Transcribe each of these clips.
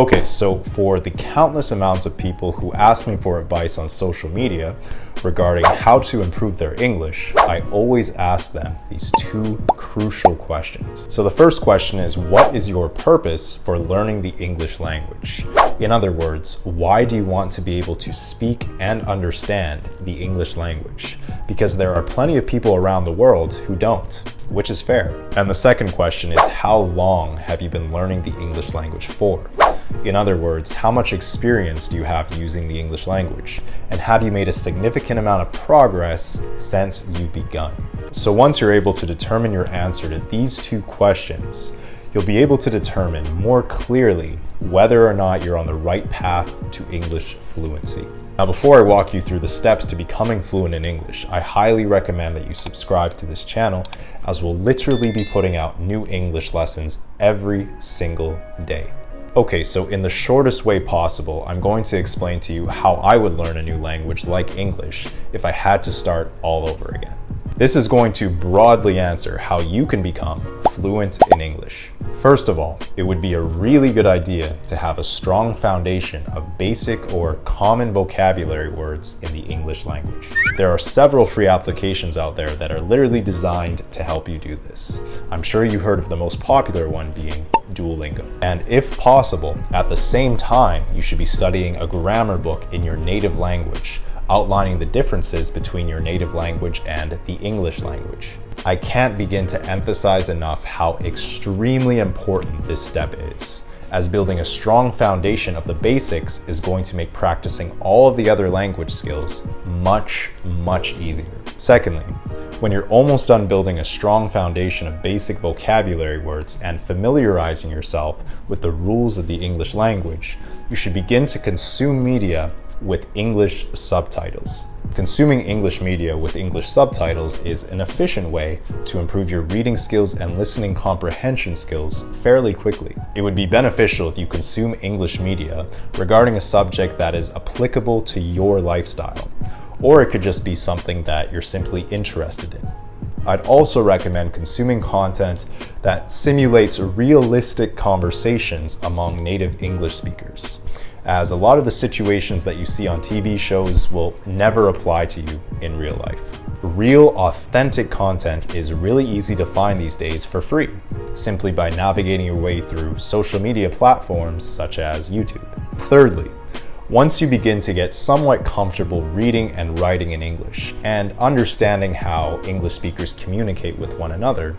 Okay, so for the countless amounts of people who ask me for advice on social media regarding how to improve their English, I always ask them these two crucial questions. So the first question is, what is your purpose for learning the English language? In other words, why do you want to be able to speak and understand the English language? Because there are plenty of people around the world who don't, which is fair. And the second question is, how long have you been learning the English language for? In other words, how much experience do you have using the English language? And have you made a significant amount of progress since you've begun? So once you're able to determine your answer to these two questions, you'll be able to determine more clearly whether or not you're on the right path to English fluency. Now, before I walk you through the steps to becoming fluent in English, I highly recommend that you subscribe to this channel, as we'll literally be putting out new English lessons every single day. Okay, so in the shortest way possible, I'm going to explain to you how I would learn a new language like English if I had to start all over again. This is going to broadly answer how you can become fluent in English. First of all, it would be a really good idea to have a strong foundation of basic or common vocabulary words in the English language. There are several free applications out there that are literally designed to help you do this. I'm sure you heard of the most popular one being Duolingo. And if possible, at the same time, you should be studying a grammar book in your native language, outlining the differences between your native language and the English language. I can't begin to emphasize enough how extremely important this step is, as building a strong foundation of the basics is going to make practicing all of the other language skills much easier. Secondly, when you're almost done building a strong foundation of basic vocabulary words and familiarizing yourself with the rules of the English language, you should begin to consume media with English subtitles. Consuming English media with English subtitles is an efficient way to improve your reading skills and listening comprehension skills fairly quickly. It would be beneficial if you consume English media regarding a subject that is applicable to your lifestyle, or it could just be something that you're simply interested in. I'd also recommend consuming content that simulates realistic conversations among native English speakers, as a lot of the situations that you see on TV shows will never apply to you in real life. Real, authentic content is really easy to find these days for free, simply by navigating your way through social media platforms such as YouTube. Thirdly, once you begin to get somewhat comfortable reading and writing in English and understanding how English speakers communicate with one another,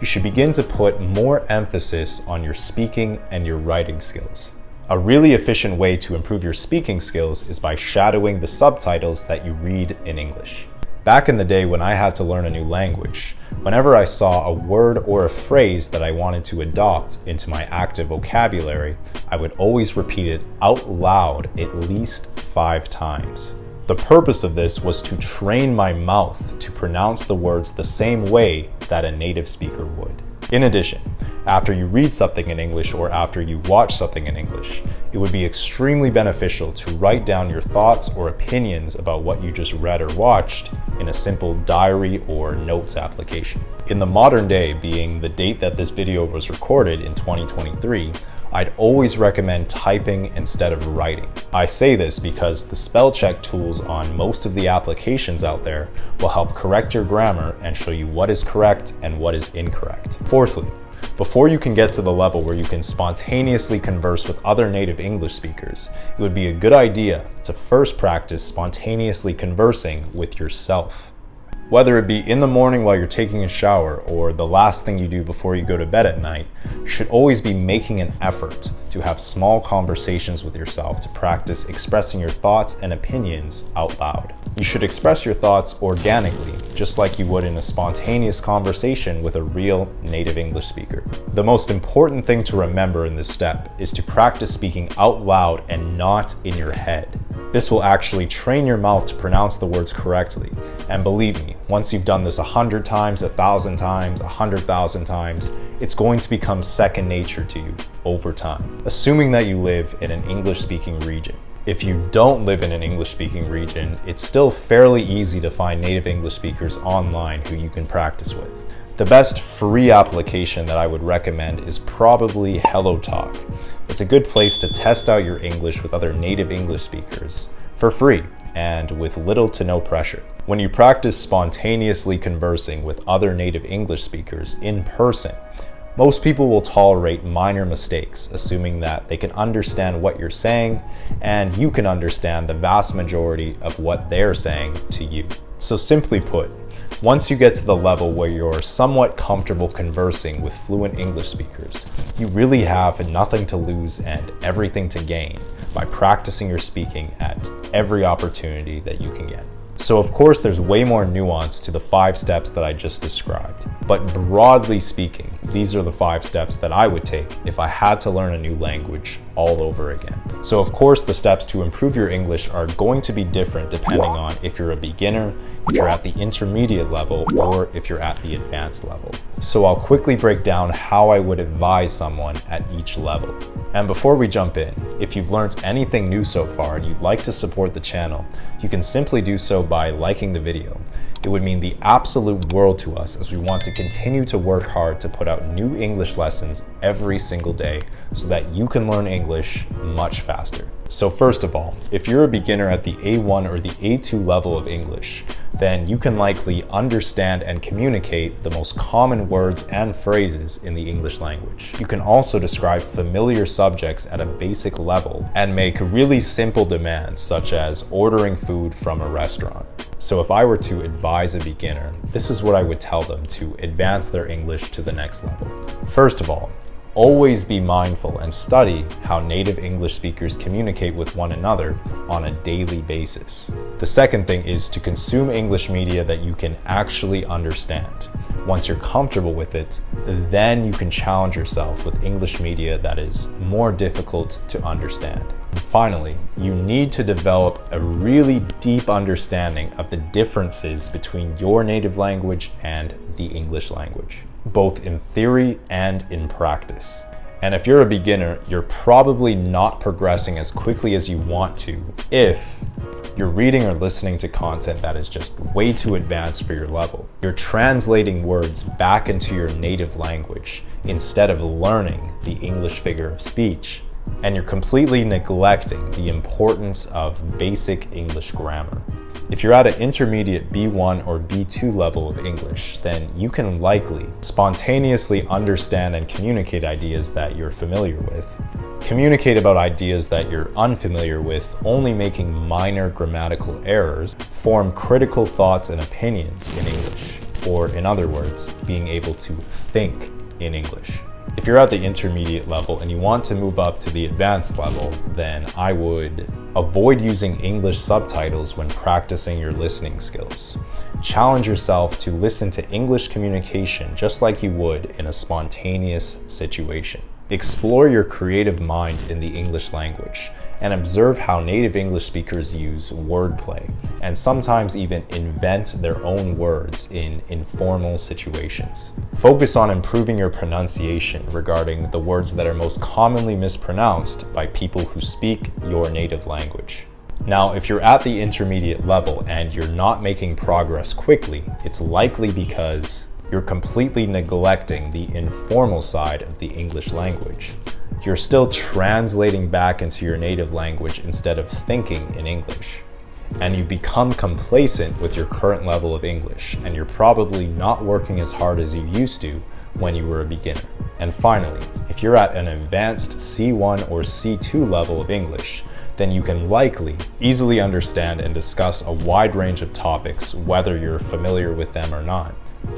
you should begin to put more emphasis on your speaking and your writing skills. A really efficient way to improve your speaking skills is by shadowing the subtitles that you read in English. Back in the day when I had to learn a new language, whenever I saw a word or a phrase that I wanted to adopt into my active vocabulary, I would always repeat it out loud at least 5 times. The purpose of this was to train my mouth to pronounce the words the same way that a native speaker would. In addition, after you read something in English or after you watch something in English, it would be extremely beneficial to write down your thoughts or opinions about what you just read or watched in a simple diary or notes application. In the modern day, being the date that this video was recorded in 2023, I'd always recommend typing instead of writing. I say this because the spell check tools on most of the applications out there will help correct your grammar and show you what is correct and what is incorrect. Fourthly, before you can get to the level where you can spontaneously converse with other native English speakers, it would be a good idea to first practice spontaneously conversing with yourself. Whether it be in the morning while you're taking a shower or the last thing you do before you go to bed at night, you should always be making an effort to have small conversations with yourself to practice expressing your thoughts and opinions out loud. You should express your thoughts organically, just like you would in a spontaneous conversation with a real native English speaker. The most important thing to remember in this step is to practice speaking out loud and not in your head. This will actually train your mouth to pronounce the words correctly. And believe me, once you've done this 100 times, 1,000 times, 100,000 times, it's going to become second nature to you over time, assuming that you live in an English-speaking region. If you don't live in an English-speaking region, it's still fairly easy to find native English speakers online who you can practice with. The best free application that I would recommend is probably HelloTalk. It's a good place to test out your English with other native English speakers for free and with little to no pressure. When you practice spontaneously conversing with other native English speakers in person, most people will tolerate minor mistakes, assuming that they can understand what you're saying and you can understand the vast majority of what they're saying to you. So simply put, once you get to the level where you're somewhat comfortable conversing with fluent English speakers, you really have nothing to lose and everything to gain by practicing your speaking at every opportunity that you can get. So of course there's way more nuance to the 5 steps that I just described, but broadly speaking, these are the 5 steps that I would take if I had to learn a new language all over again. So of course the steps to improve your English are going to be different depending on if you're a beginner, if you're at the intermediate level, or if you're at the advanced level. So I'll quickly break down how I would advise someone at each level. And before we jump in, if you've learned anything new so far and you'd like to support the channel, you can simply do so by liking the video. It would mean the absolute world to us as we want to continue to work hard to put out new English lessons every single day so that you can learn English much faster. So first of all, if you're a beginner at the A1 or the A2 level of English, then you can likely understand and communicate the most common words and phrases in the English language. You can also describe familiar subjects at a basic level and make really simple demands such as ordering food from a restaurant. So if I were to advise a beginner, this is what I would tell them to advance their English to the next level. First of all, always be mindful and study how native English speakers communicate with one another on a daily basis. The second thing is to consume English media that you can actually understand. Once you're comfortable with it, then you can challenge yourself with English media that is more difficult to understand. And finally, you need to develop a really deep understanding of the differences between your native language and the English language, both in theory and in practice. And if you're a beginner, you're probably not progressing as quickly as you want to if you're reading or listening to content that is just way too advanced for your level. You're translating words back into your native language instead of learning the English figure of speech. And you're completely neglecting the importance of basic English grammar. If you're at an intermediate B1 or B2 level of English, then you can likely spontaneously understand and communicate ideas that you're familiar with. Communicate about ideas that you're unfamiliar with, only making minor grammatical errors. Form critical thoughts and opinions in English, or in other words, being able to think in English. If you're at the intermediate level and you want to move up to the advanced level, then I would avoid using English subtitles when practicing your listening skills. Challenge yourself to listen to English communication just like you would in a spontaneous situation. Explore your creative mind in the English language and observe how native English speakers use wordplay and sometimes even invent their own words in informal situations. Focus on improving your pronunciation regarding the words that are most commonly mispronounced by people who speak your native language. Now, if you're at the intermediate level and you're not making progress quickly, it's likely because you're completely neglecting the informal side of the English language. You're still translating back into your native language instead of thinking in English. And you become complacent with your current level of English, and you're probably not working as hard as you used to when you were a beginner. And finally, if you're at an advanced C1 or C2 level of English, then you can likely easily understand and discuss a wide range of topics, whether you're familiar with them or not.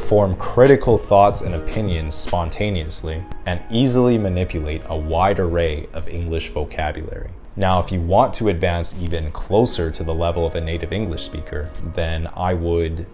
Form critical thoughts and opinions spontaneously, and easily manipulate a wide array of English vocabulary. Now, if you want to advance even closer to the level of a native English speaker, then I would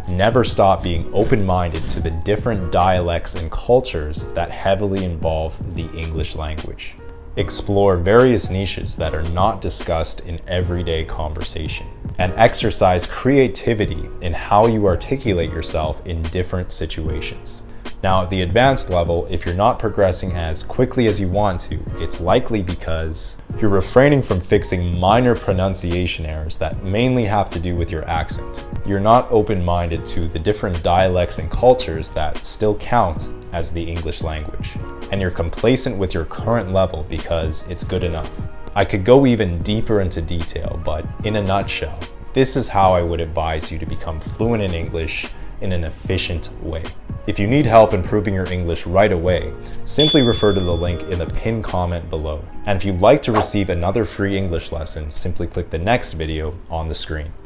never stop being open-minded to the different dialects and cultures that heavily involve the English language. Explore various niches that are not discussed in everyday conversation, and exercise creativity in how you articulate yourself in different situations. Now, at the advanced level, if you're not progressing as quickly as you want to, it's likely because You're refraining from fixing minor pronunciation errors that mainly have to do with your accent. You're not open-minded to the different dialects and cultures that still count as the English language. And you're complacent with your current level because it's good enough. I could go even deeper into detail, but in a nutshell, this is how I would advise you to become fluent in English in an efficient way. If you need help improving your English right away, simply refer to the link in the pinned comment below. And if you'd like to receive another free English lesson, simply click the next video on the screen.